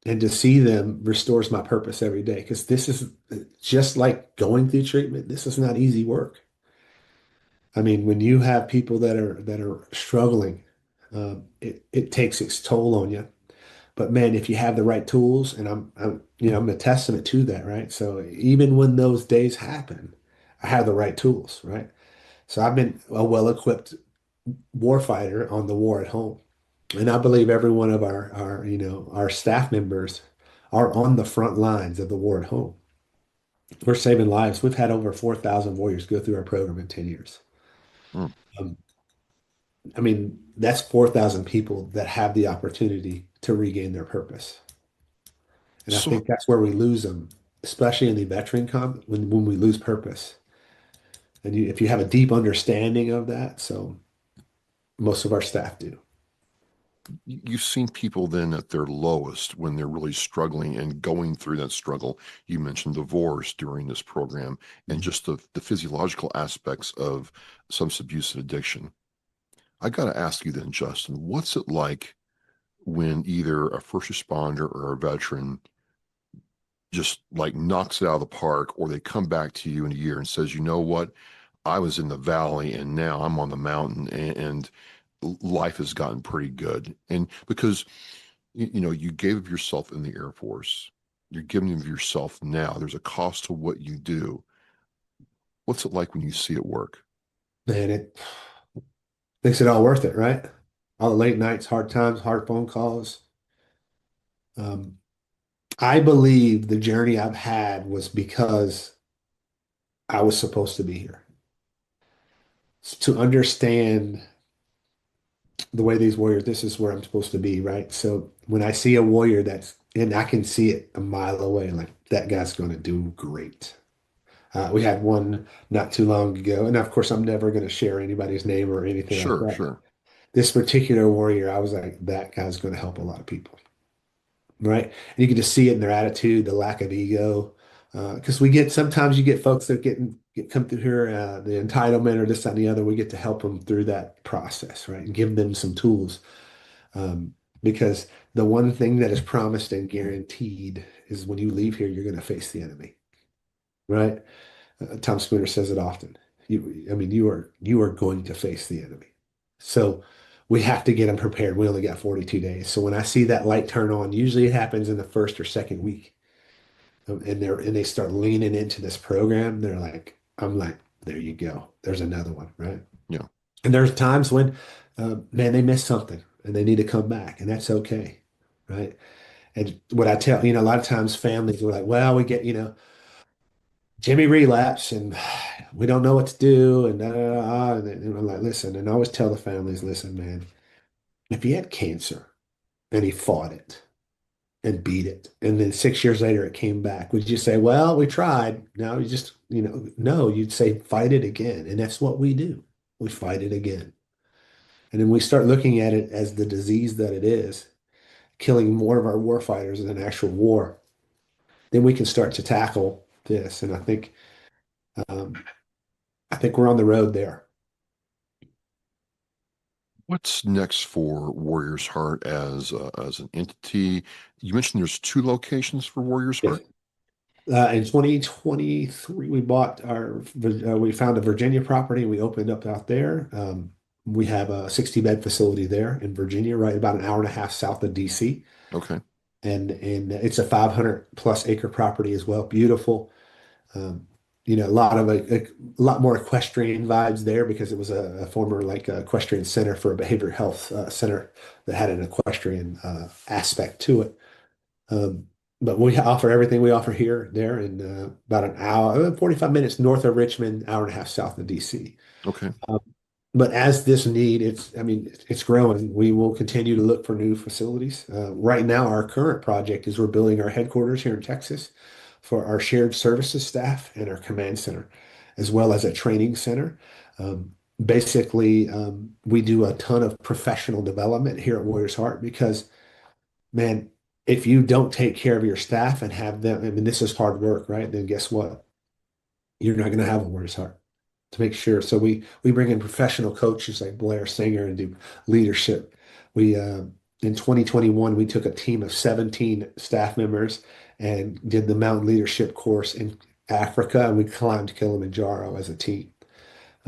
and to see them restores my purpose every day because this is just like going through treatment. This is not easy work. I mean, when you have people that are struggling, it takes its toll on you. But man, if you have the right tools, and I'm a testament to that, right? So even when those days happen, I have the right tools, right? So I've been a well-equipped warfighter on the war at home. And I believe every one of our staff members are on the front lines of the war at home. We're saving lives. We've had over 4,000 warriors go through our program in 10 years. mm. Um, I mean, that's 4,000 people that have the opportunity to regain their purpose. And I So think that's where we lose them, especially in the veteran comp when we lose purpose. And if you have a deep understanding of that, so most of our staff do. you've seen people then at their lowest when they're really struggling and going through that struggle. You mentioned divorce during this program and just the physiological aspects of substance abuse and addiction. I got to ask you then, Justin, what's it like when either a first responder or a veteran just like knocks it out of the park, or they come back to you in a year and says, you know what, I was in the valley and now I'm on the mountain, and life has gotten pretty good. And because you gave of yourself in the Air Force, you're giving of yourself now. There's a cost to what you do. What's it like when you see it work? And it makes it all worth it, right? All the late nights, hard times, hard phone calls. Um, I believe the journey I've had was because I was supposed to be here. To understand the way these warriors, this is where I'm supposed to be, right? So when I see a warrior and I can see it a mile away, like that guy's going to do great. We had one not too long ago, and of course, I'm never going to share anybody's name or anything like Sure, that. sure. This particular warrior, I was like, that guy's going to help a lot of people, right? And you can just see it in their attitude, the lack of ego. Because sometimes you get folks that come through here, the entitlement or this, that, and the other. We get to help them through that process, right? And give them some tools. Um, because the one thing that is promised and guaranteed is when you leave here, you're going to face the enemy, right? Tom Spooner says it often. I mean, you are going to face the enemy. So we have to get them prepared. We only got 42 days. So when I see that light turn on, usually it happens in the first or second week. And they start leaning into this program. I'm like, there you go. There's another one, right? Yeah. And there's times when, man, they miss something and they need to come back, and that's okay, right? And what I tell, a lot of times families are like, well, we get, Jimmy relapse and we don't know what to do and and I'm like, listen, and I always tell the families, listen, man, if he had cancer and he fought it and beat it, and then 6 years later it came back, would you say, well, we tried? No, you just, no, you'd say fight it again. And that's what we do. We fight it again. And then we start looking at it as the disease that it is, killing more of our war fighters than an actual war. Then we can start to tackle this. And um, I think we're on the road there. What's next for Warrior's Heart as an entity? You mentioned there's two locations for Warrior's Yes. Heart. In 2023, we found a Virginia property and we opened up out there. We have a 60-bed facility there in Virginia, right about an hour and a half south of DC. Okay. And it's a 500 plus acre property as well. Beautiful. Um, a lot of a lot more equestrian vibes there because it was a former like equestrian center for a behavioral health center that had an equestrian aspect to it. Um, but we offer everything we offer here, there, in about an hour, 45 minutes north of Richmond, hour and a half south of DC. Okay. Um, but as this need, I mean, it's growing. We will continue to look for new facilities. Right now, our current project is we're building our headquarters here in Texas for our shared services staff and our command center, as well as a training center. Basically, we do a ton of professional development here at Warriors Heart because man, if you don't take care of your staff and have them, I mean, this is hard work, right? Then guess what? You're not going to have a warrior's heart to make sure. So we bring in professional coaches like Blair Singer and do leadership. We In 2021 we took a team of 17 staff members and did the mountain leadership course in Africa, and we climbed Kilimanjaro as a team.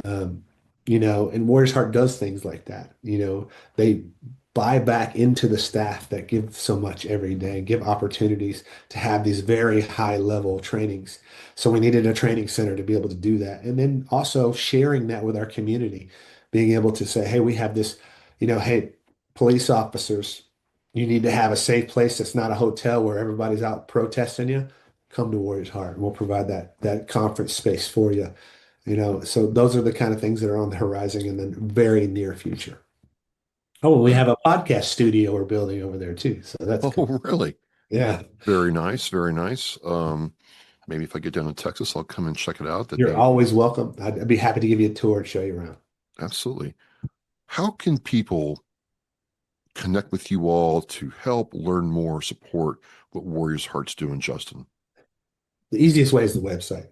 Um, and Warriors Heart does things like that. They buy back into the staff that give so much every day, give opportunities to have these very high level trainings. So we needed a training center to be able to do that. And then also sharing that with our community, being able to say, hey, we have this, hey, police officers, you need to have a safe place that's not a hotel where everybody's out protesting you. Come to Warriors Heart. We'll provide that conference space for you. So those are the kind of things that are on the horizon in the very near future. Oh, and we Uh, have a podcast studio we're building over there too. So that's oh, cool. really? Yeah. Very nice. Very nice. Maybe if I get down to Texas, I'll come and check it out. That You're that would be always welcome. I'd be happy to give you a tour and show you around. absolutely. How can people connect with you all to help learn more, support what Warriors Heart's doing, Justin? The easiest way is the website,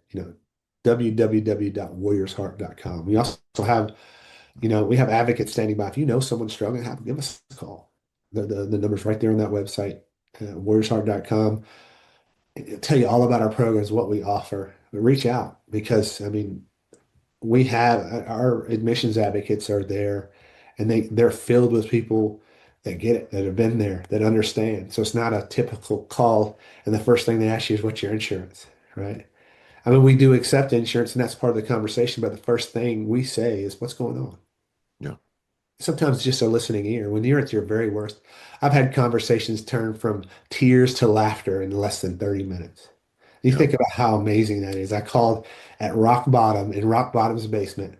www.warriorsheart.com. We also have, we have advocates standing by. If you know someone struggling, give us a call. The number's right there on that website, warriorsheart.com. It'll tell you all about our programs, what we offer. But reach out because, I mean, we have our admissions advocates are there and they're filled with people that get it, that have been there, that understand. So it's not a typical call and the first thing they ask you is what's your insurance, right? I mean, we do accept insurance and that's part of the conversation, but the first thing we say is what's going on? Yeah. Sometimes just a listening ear. When you're at your very worst, I've had conversations turn from tears to laughter in less than 30 minutes. You Yeah. think about how amazing that is. I called at rock bottom in rock bottom's basement,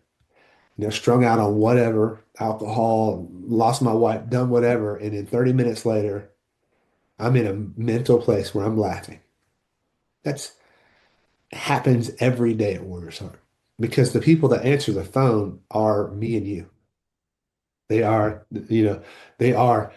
strung out on whatever, alcohol, lost my wife, done whatever. And then 30 minutes later, I'm in a mental place where I'm laughing. That's happens every day at Warriors Heart because the people that answer the phone are me and you. They are, they are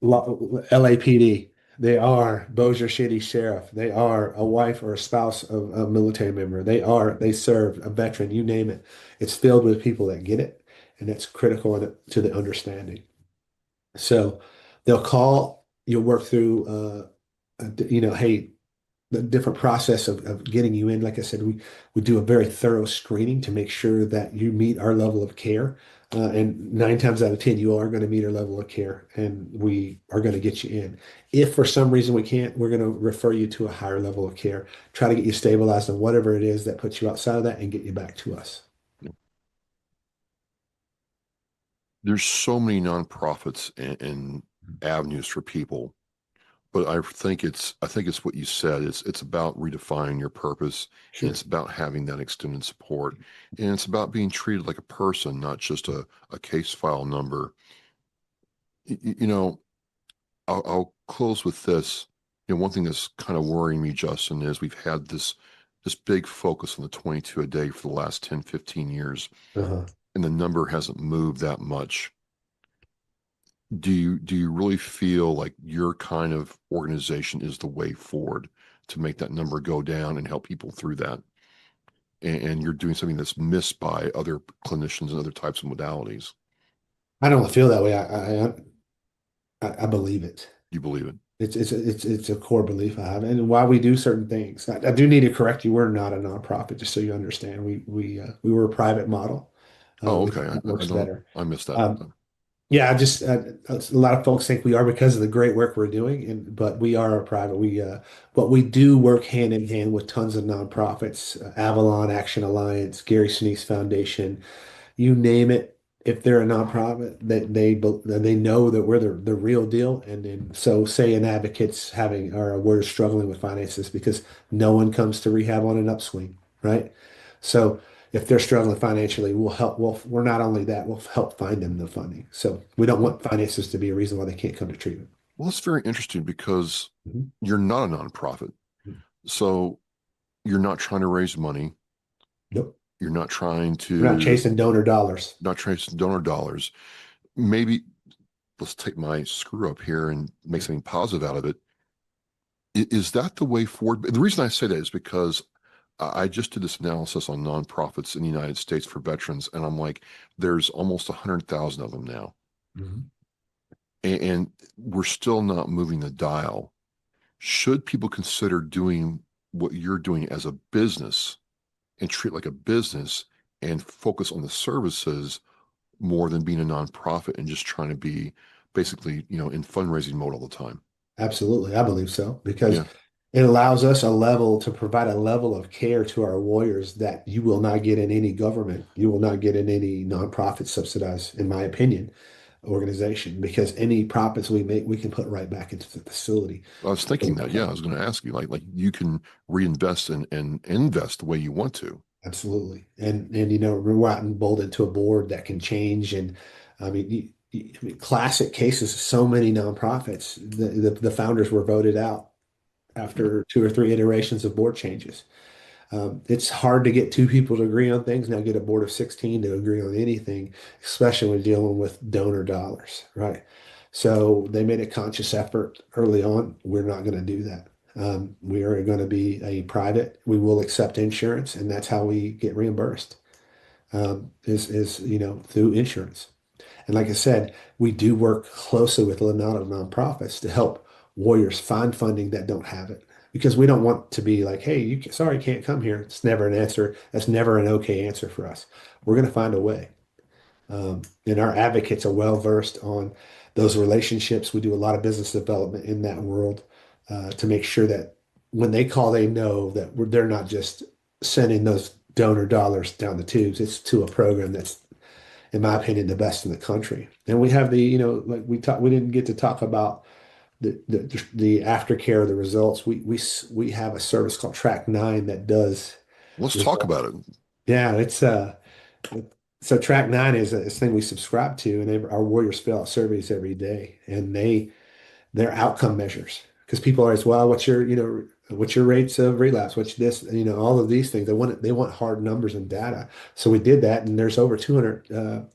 LAPD. They are Bossier City Sheriff. They are a wife or a spouse of a military member. They serve a veteran, you name it. It's filled with people that get it, and it's critical to the understanding. So they'll call, you'll work through, hey, the different process of getting you in. Like I said, we do a very thorough screening to make sure that you meet our level of care. And 9 times out of 10, you are going to meet our level of care and we are going to get you in. If for some reason we can't, we're going to refer you to a higher level of care, try to get you stabilized on whatever it is that puts you outside of that and get you back to us. There's so many nonprofits and avenues for people. But I think it's what you said. It's about redefining your purpose, and it's Sure. about having that extended support, and it's about being treated like a person, not just a case file number. You know, I'll close with this. You know, one thing that's kind of worrying me, Justin, is we've had this big focus on the 22 a day for the last 10, 15 years, Uh-huh. and the number hasn't moved that much. Do you really feel like your kind of organization is the way forward to make that number go down and help people through that? And you're doing something that's missed by other clinicians and other types of modalities. I don't feel that way. I believe it. You believe it? It's a core belief I have, and why we do certain things. I do need to correct you. We're not a nonprofit, just so you understand. We were a private model. Oh, We okay. think that works better. I missed that. Um, yeah, I just a lot of folks think we are because of the great work we're doing, and but we are a private. But we do work hand in hand with tons of nonprofits, Avalon Action Alliance, Gary Sinise Foundation, you name it. If they're a nonprofit, they know that we're the real deal. And then so say an advocate's having or we're struggling with finances because no one comes to rehab on an upswing, right? So if they're struggling financially, we'll help. We're not only that, we'll help find them the funding. So we don't Well, want finances to be a reason why they can't come to treatment. well, it's very interesting because Mhm. you're not a nonprofit. So you're not trying to raise money. Nope. You're not trying We're not to chasing donor dollars. not chasing donor dollars. Maybe let's take my screw up here and make something positive out of it. Is that the way forward? The reason I say that is because I just did this analysis on nonprofits in the United States for veterans, and I'm like, there's almost 100,000 of them now, Mhm. and we're still not moving the dial. Should people consider doing what you're doing as a business and treat it like a business and focus on the services more than being a nonprofit and just trying to be basically, in fundraising mode all the time? Absolutely, I believe so because Yeah. it allows us a level to provide a level of care to our warriors that you will not get in any government. You will not get in any nonprofit subsidized, in my opinion, organization because any profits we make, we can put right back into the facility. I was thinking that. Yeah, I was going to ask you, like you can reinvest and invest the way you want to. Absolutely. And we're out and bolted to a board that can change. And I mean, I mean, classic cases, so many nonprofits, the founders were voted out Yeah. after two or three iterations of board changes. It's hard to get two people to agree on things. Now get a board of 16 to agree on anything, especially when dealing with donor dollars, right? So they made a conscious effort early on. We're not going to do that. We are going to be a private. We will accept insurance, and that's how we get reimbursed. Through insurance. And like I said, we do work closely with a lot of nonprofits to help warriors find funding that don't have it. Because we don't want to be like, hey, sorry, you can't come here. It's never an answer. That's never an okay answer for us. We're going to find a way. And our advocates are well versed on those relationships. We do a lot of business development in that world to make sure that when they call, they know that they're not just sending those donor dollars down the tubes. It's to a program that's in my opinion, the best in the country. And we have like we didn't get to talk about the aftercare, the results. We have a service called Track 9 that does Let's talk results. about it. Yeah, so Track 9 is a thing we subscribe to, and our warriors fill out surveys every day, and they're outcome measures because people are always, well, what's your rates of relapse? What's this? All of these things. They want hard numbers and data. So we did that, and there's over 200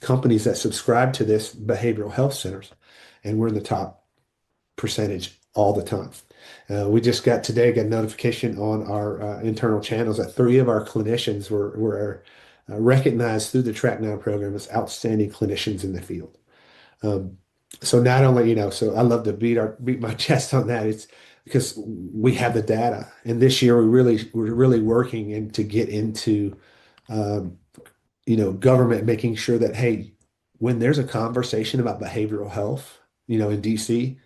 companies that subscribe to this behavioral health centers, and we're in the top percentage all the time. We just got today got notification on our internal channels that three of our clinicians were recognized through the Track Now program as outstanding clinicians in the field. Um, so not only, so I love to beat my chest on that. It's because we have the data, and this year we're really working and to get into um, government making sure that, hey, when there's a conversation about behavioral health, in DC,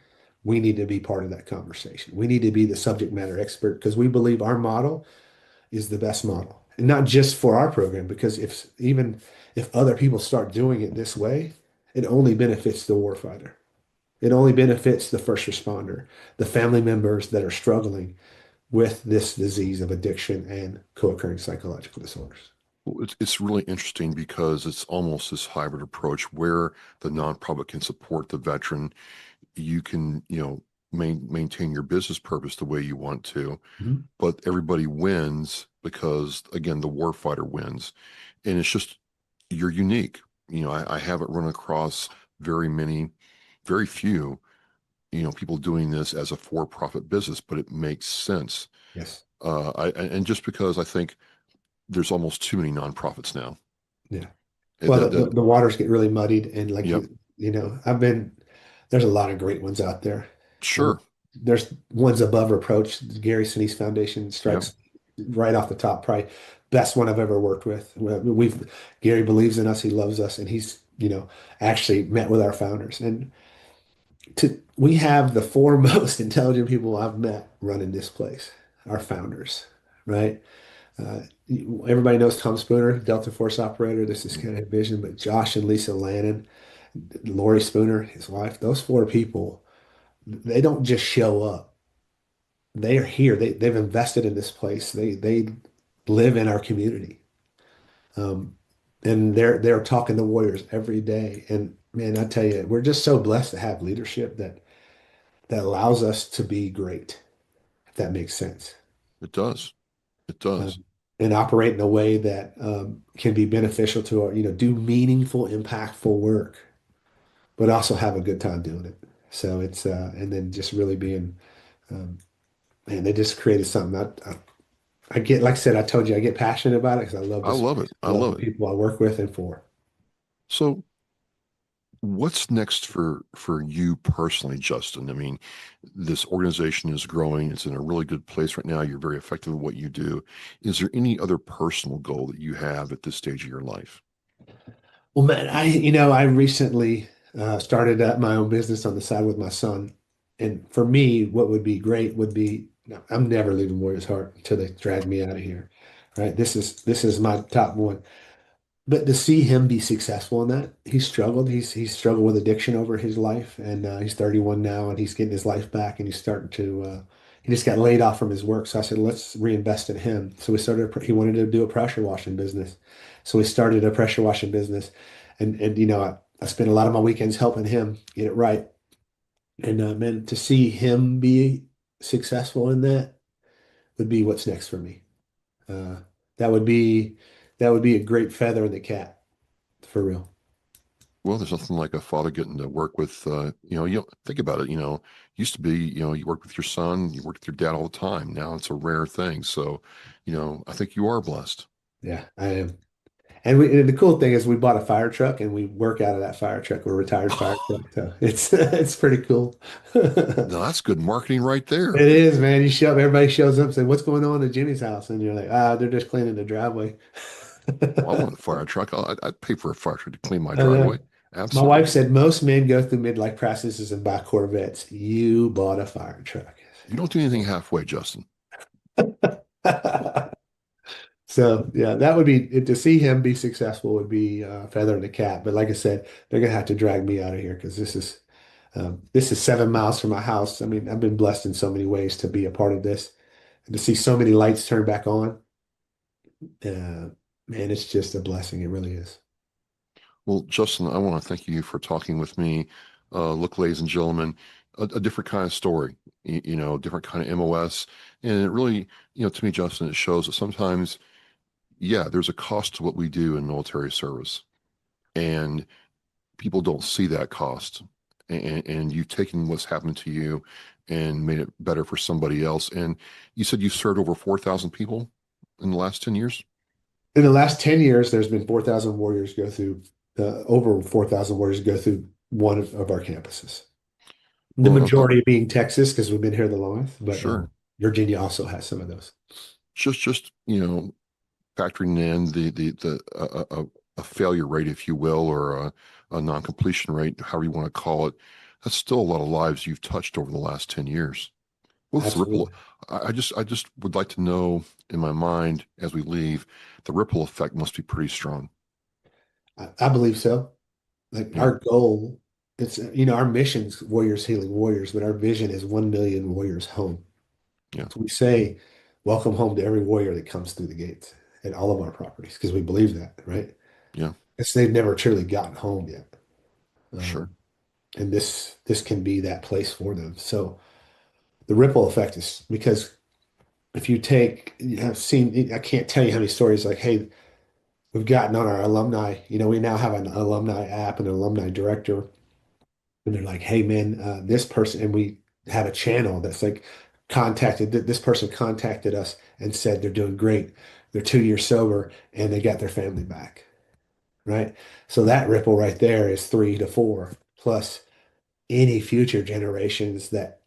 we need to be part of that conversation. We need to be the subject matter expert because we believe our model is the best model. And not just for our program, because if other people start doing it this way, it only benefits the warfighter. It only benefits the first responder, the family members that are struggling with this disease of addiction and co-occurring psychological disorders. Well, it's really interesting because it's almost this hybrid approach where the nonprofit can support the veteran. You can, maintain your business purpose the way you want to, Mhm. but everybody wins because, again, the warfighter wins. And it's just, you're unique. I haven't run across very many, very few, people doing this as a for-profit business, but it makes sense. Yes. And just because I think there's almost too many nonprofits now. Yeah. Well, That, the waters get really muddied, and like yep, there's a lot of great ones out there. Um, sure, there's ones above reproach. The Gary Sinise Foundation yep. strikes right off the top, probably best one I've ever worked with. Gary believes in us, he loves us, and he's, actually met with our founders. And we have the four most intelligent people I've met running this place, our founders, right? Uh, Everybody knows Tom Spooner, Delta Force operator. This is kind of vision, but Josh and Lisa Lannon, Lori Spooner, his wife, those four people, they don't just show up. They are here. They've invested in this place. They live in our community. Um, and they're talking to warriors every day. And man, I tell you, we're just so blessed to have leadership that allows us to be great, if that makes sense. It does. It does. um, and operate in a way that can be beneficial to our, do meaningful, impactful work, but also have a good time doing it. So and then just really being, um, man, they just created something. I get, like I said, I told you, I get passionate about it because I love I this. love it. I I love the love it. people I work with and for. So what's next for you personally, Justin? I mean, this organization is growing. It's in a really good place right now. You're very effective at what you do. Is there any other personal goal that you have at this stage of your life? Well, man, I recently started my own business on the side with my son. And for me, what would be great would be, no, I'm never leaving Warriors Heart until they drag me out of here. Right? This is my top one. But to see him be successful in that, he's struggled. He's struggled with addiction over his life, and he's 31 now, and he's getting his life back, and he's starting to. He just got laid off from his work, so I said, let's reinvest in him. So we started. He wanted to do a pressure washing business, so we started a pressure washing business, and I spent a lot of my weekends helping him get it right, and man, to see him be successful in that would be what's next for me. Uh, that would be that would be a great feather in the cap, for real. Well, there's nothing like a father getting to work with, think about it, used to be, you worked with your son, you worked with your dad all the time. Now it's a rare thing. So, I think you are blessed. Yeah, I am. And the cool thing is we bought a fire truck and we work out of that fire truck. We're a retired fire truck. So it's it's pretty cool. No, that's good marketing right there. It is, man. You show up, everybody shows up and say, "What's going on at Jimmy's house?" And you're like, they're just cleaning the driveway. Well, I want a fire truck. I'd pay for a fire truck to clean my I driveway. know. My wife Absolutely. said most men go through midlife crises and buy Corvettes. You bought a fire truck. You don't do anything halfway, Justin. So yeah, that would be to see him be successful would be a feather in the cap. But like I said, they're gonna have to drag me out of here because this is 7 miles from my house. I mean, I've been blessed in so many ways to be a part of this and to see so many lights turn back on. Man, it's just a blessing. It really is. Well, Justin, I want to thank you for talking with me. Look, ladies and gentlemen, a different kind of story, different kind of MOS. And it really, to me, Justin, it shows that sometimes, yeah, there's a cost to what we do in military service. And people don't see that cost. And you've taken what's happened to you and made it better for somebody else. And you said you served over 4,000 people in the last 10 years? In the last 10 years, there's been 4,000 warriors go through, over 4,000 warriors go through one of our campuses. The Well, majority being Texas because we've been here the longest, but sure. Virginia also has some of those. Just factoring in the a failure rate, if you will, or a non-completion rate, however you want to call it, that's still a lot of lives you've touched over the last 10 years. What's the ripple? Absolutely. I just would like to know in my mind as we leave, the ripple effect must be pretty strong. I believe so. Like Yeah. our goal. it's, our mission's Warriors Healing Warriors, but our vision is 1 million warriors home. Yeah. So we say, welcome home to every warrior that comes through the gates at all of our properties, because we believe that, right? Yeah. It's they've never truly gotten home yet. Sure. And this can be that place for them. So the ripple effect is because if you take, I've seen, I can't tell you how many stories like, hey, we've gotten on our alumni, we now have an alumni app and an alumni director. And they're like, hey, man, this person, and we have a channel that's like this person contacted us and said they're doing great. They're 2 years sober and they got their family back. Right. So that ripple right there is 3 to 4 plus any future generations that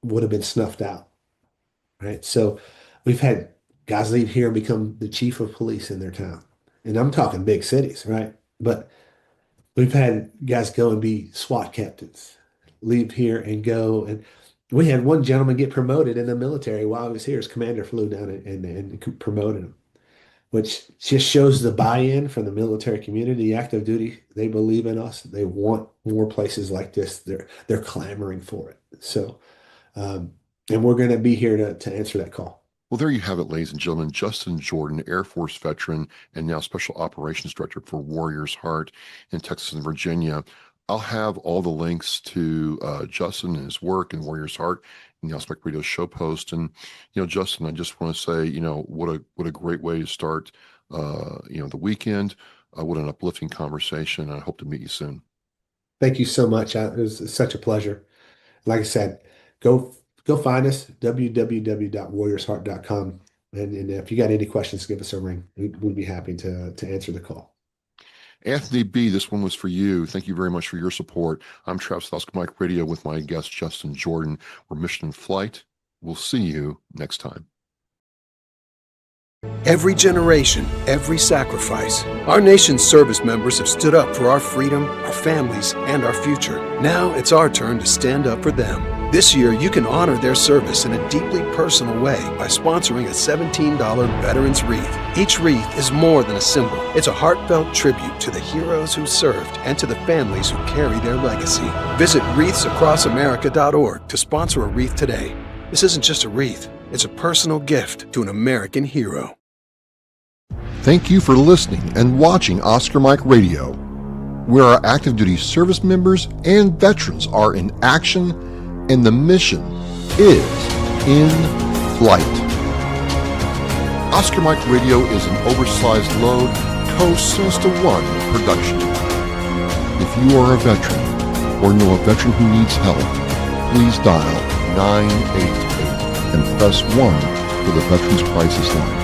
would have been snuffed out. Right. So we've had guys leave here and become the chief of police in their town. And I'm talking big cities, right? But we've had guys go and be SWAT captains, leave here and go. And we had one gentleman get promoted in the military while he was here. His commander flew down and promoted him, which just shows the buy-in from the military community, active duty. They believe in us. They want more places like this. They're clamoring for it. So, and we're going to be here to answer that call. Well, there you have it, ladies and gentlemen. Justin Jordan, Air Force veteran and now Special Operations Director for Warriors Heart in Texas and Virginia. I'll have all the links to Justin and his work and Warriors Heart in the Aspect Radio show post. And, Justin, I just want to say, what a great way to start, the weekend. What an uplifting conversation. I hope to meet you soon. Thank you so much. It was such a pleasure. Like I said, go find us, www.warriorsheart.com. And if you got any questions, give us a ring. We'd be happy to answer the call. Anthony B., this one was for you. Thank you very much for your support. I'm Travis with Oscar Mike Radio with my guest, Justin Jordan. We're Mission in Flight. We'll see you next time. Every generation, every sacrifice. Our nation's service members have stood up for our freedom, our families, and our future. Now it's our turn to stand up for them. This year, you can honor their service in a deeply personal way by sponsoring a $17 Veterans Wreath. Each wreath is more than a symbol. It's a heartfelt tribute to the heroes who served and to the families who carry their legacy. Visit wreathsacrossamerica.org to sponsor a wreath today. This isn't just a wreath. It's a personal gift to an American hero. Thank you for listening and watching Oscar Mike Radio, where our active duty service members and veterans are in action and the mission is in flight. Oscar Mike Radio is an oversized load Co-Sinister One production. If you are a veteran or know a veteran who needs help, please dial 988 and press 1 for the Veterans Crisis Line.